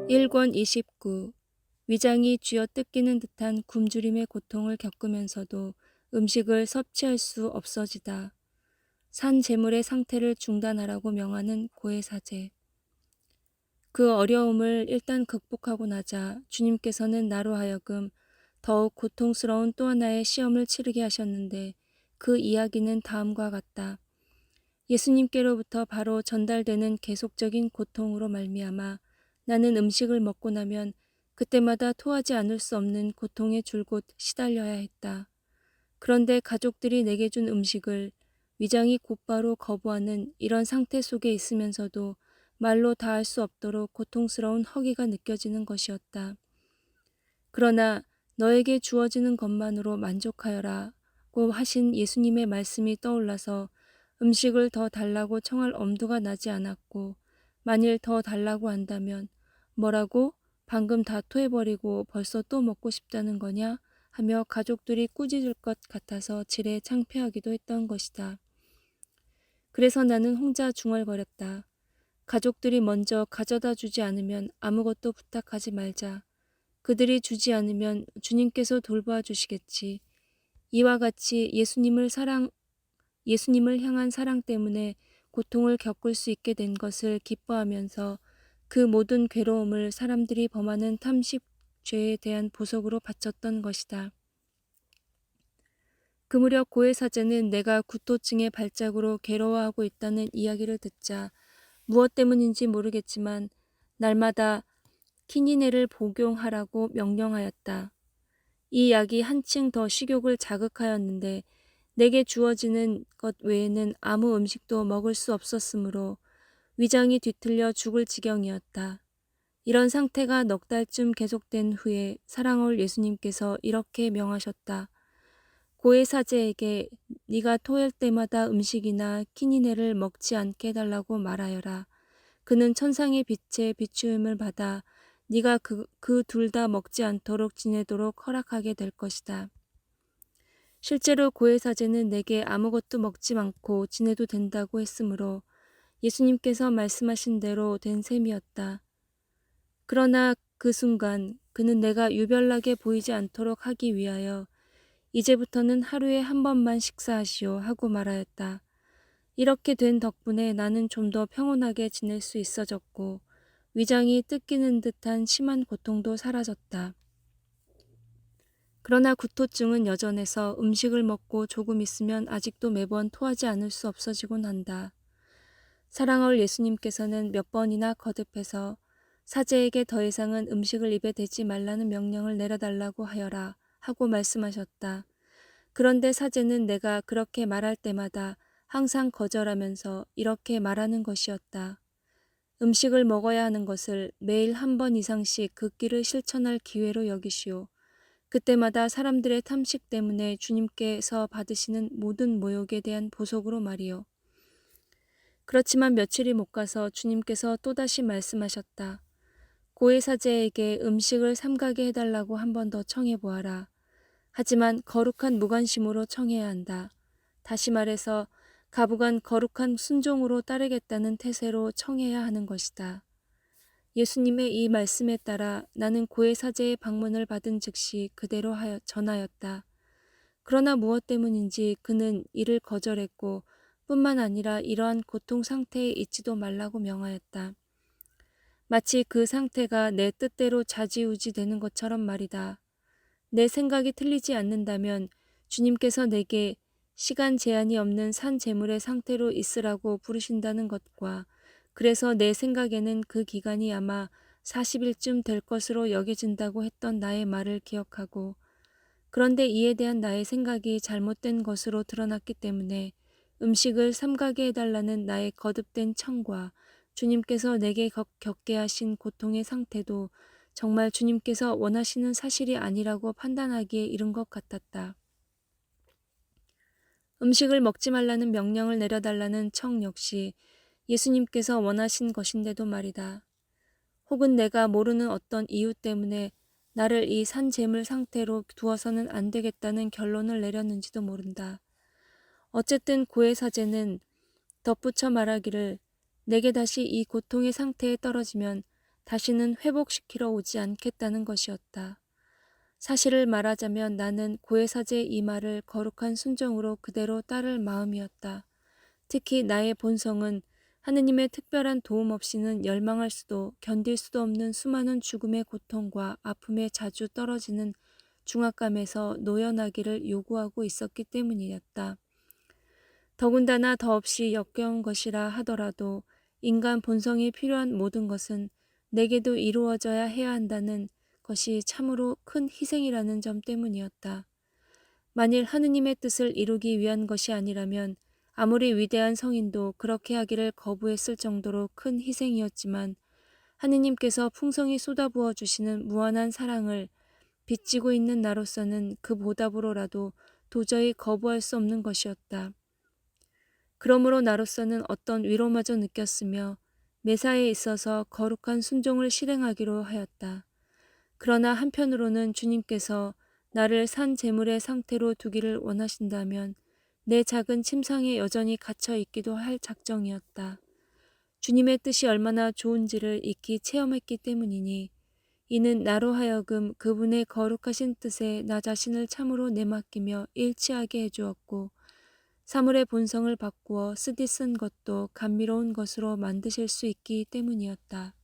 1권 29. 위장이 쥐어뜯기는 듯한 굶주림의 고통을 겪으면서도 음식을 섭취할 수 없어지다. 산 제물의 상태를 중단하라고 명하는 고해사제. 그 어려움을 일단 극복하고 나자 주님께서는 나로 하여금 더욱 고통스러운 또 하나의 시험을 치르게 하셨는데 그 이야기는 다음과 같다. 예수님께로부터 바로 전달되는 계속적인 고통으로 말미암아 나는 음식을 먹고 나면 그때마다 토하지 않을 수 없는 고통에 줄곧 시달려야 했다. 그런데 가족들이 내게 준 음식을 위장이 곧바로 거부하는 이런 상태 속에 있으면서도 말로 다할 수 없도록 고통스러운 허기가 느껴지는 것이었다. 그러나 너에게 주어지는 것만으로 만족하여라고 하신 예수님의 말씀이 떠올라서 음식을 더 달라고 청할 엄두가 나지 않았고, 만일 더 달라고 한다면 뭐라고? 방금 다 토해버리고 벌써 또 먹고 싶다는 거냐? 하며 가족들이 꾸짖을 것 같아서 지레 창피하기도 했던 것이다. 그래서 나는 혼자 중얼거렸다. 가족들이 먼저 가져다 주지 않으면 아무것도 부탁하지 말자. 그들이 주지 않으면 주님께서 돌봐 주시겠지. 이와 같이 예수님을 향한 사랑 때문에 고통을 겪을 수 있게 된 것을 기뻐하면서 그 모든 괴로움을 사람들이 범하는 탐식죄에 대한 보석으로 바쳤던 것이다. 그 무렵 고해사제는 내가 구토증의 발작으로 괴로워하고 있다는 이야기를 듣자 무엇 때문인지 모르겠지만 날마다 키니네를 복용하라고 명령하였다. 이 약이 한층 더 식욕을 자극하였는데 내게 주어지는 것 외에는 아무 음식도 먹을 수 없었으므로 위장이 뒤틀려 죽을 지경이었다. 이런 상태가 넉 달쯤 계속된 후에 사랑할 예수님께서 이렇게 명하셨다. 고해사제에게 네가 토할 때마다 음식이나 키니네를 먹지 않게 해달라고 말하여라. 그는 천상의 빛에 비추임을 받아 네가 그 둘 다 먹지 않도록 지내도록 허락하게 될 것이다. 실제로 고해사제는 내게 아무것도 먹지 않고 지내도 된다고 했으므로 예수님께서 말씀하신 대로 된 셈이었다. 그러나 그 순간 그는 내가 유별나게 보이지 않도록 하기 위하여 이제부터는 하루에 한 번만 식사하시오 하고 말하였다. 이렇게 된 덕분에 나는 좀 더 평온하게 지낼 수 있어졌고 위장이 뜯기는 듯한 심한 고통도 사라졌다. 그러나 구토증은 여전해서 음식을 먹고 조금 있으면 아직도 매번 토하지 않을 수 없어지곤 한다. 사랑할 예수님께서는 몇 번이나 거듭해서 사제에게 더 이상은 음식을 입에 대지 말라는 명령을 내려달라고 하여라 하고 말씀하셨다. 그런데 사제는 내가 그렇게 말할 때마다 항상 거절하면서 이렇게 말하는 것이었다. 음식을 먹어야 하는 것을 매일 한 번 이상씩 그 길을 실천할 기회로 여기시오. 그때마다 사람들의 탐식 때문에 주님께서 받으시는 모든 모욕에 대한 보석으로 말이요. 그렇지만 며칠이 못 가서 주님께서 또다시 말씀하셨다. 고해사제에게 음식을 삼가게 해달라고 한 번 더 청해보아라. 하지만 거룩한 무관심으로 청해야 한다. 다시 말해서 가부간 거룩한 순종으로 따르겠다는 태세로 청해야 하는 것이다. 예수님의 이 말씀에 따라 나는 고해사제의 방문을 받은 즉시 그대로 전하였다. 그러나 무엇 때문인지 그는 이를 거절했고 뿐만 아니라 이러한 고통 상태에 있지도 말라고 명하였다. 마치 그 상태가 내 뜻대로 좌지우지 되는 것처럼 말이다. 내 생각이 틀리지 않는다면 주님께서 내게 시간 제한이 없는 산 제물의 상태로 있으라고 부르신다는 것과 그래서 내 생각에는 그 기간이 아마 40일쯤 될 것으로 여겨진다고 했던 나의 말을 기억하고 그런데 이에 대한 나의 생각이 잘못된 것으로 드러났기 때문에 음식을 삼가게 해달라는 나의 거듭된 청과 주님께서 내게 겪게 하신 고통의 상태도 정말 주님께서 원하시는 사실이 아니라고 판단하기에 이른 것 같았다. 음식을 먹지 말라는 명령을 내려달라는 청 역시 예수님께서 원하신 것인데도 말이다. 혹은 내가 모르는 어떤 이유 때문에 나를 이 산재물 상태로 두어서는 안 되겠다는 결론을 내렸는지도 모른다. 어쨌든 고해사제는 덧붙여 말하기를 내게 다시 이 고통의 상태에 떨어지면 다시는 회복시키러 오지 않겠다는 것이었다. 사실을 말하자면 나는 고해사제의 이 말을 거룩한 순종으로 그대로 따를 마음이었다. 특히 나의 본성은 하느님의 특별한 도움 없이는 열망할 수도 견딜 수도 없는 수많은 죽음의 고통과 아픔에 자주 떨어지는 중압감에서 노연하기를 요구하고 있었기 때문이었다. 더군다나 더없이 역겨운 것이라 하더라도 인간 본성이 필요한 모든 것은 내게도 이루어져야 해야 한다는 것이 참으로 큰 희생이라는 점 때문이었다. 만일 하느님의 뜻을 이루기 위한 것이 아니라면 아무리 위대한 성인도 그렇게 하기를 거부했을 정도로 큰 희생이었지만 하느님께서 풍성히 쏟아부어 주시는 무한한 사랑을 빚지고 있는 나로서는 그 보답으로라도 도저히 거부할 수 없는 것이었다. 그러므로 나로서는 어떤 위로마저 느꼈으며 매사에 있어서 거룩한 순종을 실행하기로 하였다. 그러나 한편으로는 주님께서 나를 산 제물의 상태로 두기를 원하신다면 내 작은 침상에 여전히 갇혀 있기도 할 작정이었다. 주님의 뜻이 얼마나 좋은지를 익히 체험했기 때문이니 이는 나로 하여금 그분의 거룩하신 뜻에 나 자신을 참으로 내맡기며 일치하게 해주었고 사물의 본성을 바꾸어 쓰디쓴 것도 감미로운 것으로 만드실 수 있기 때문이었다.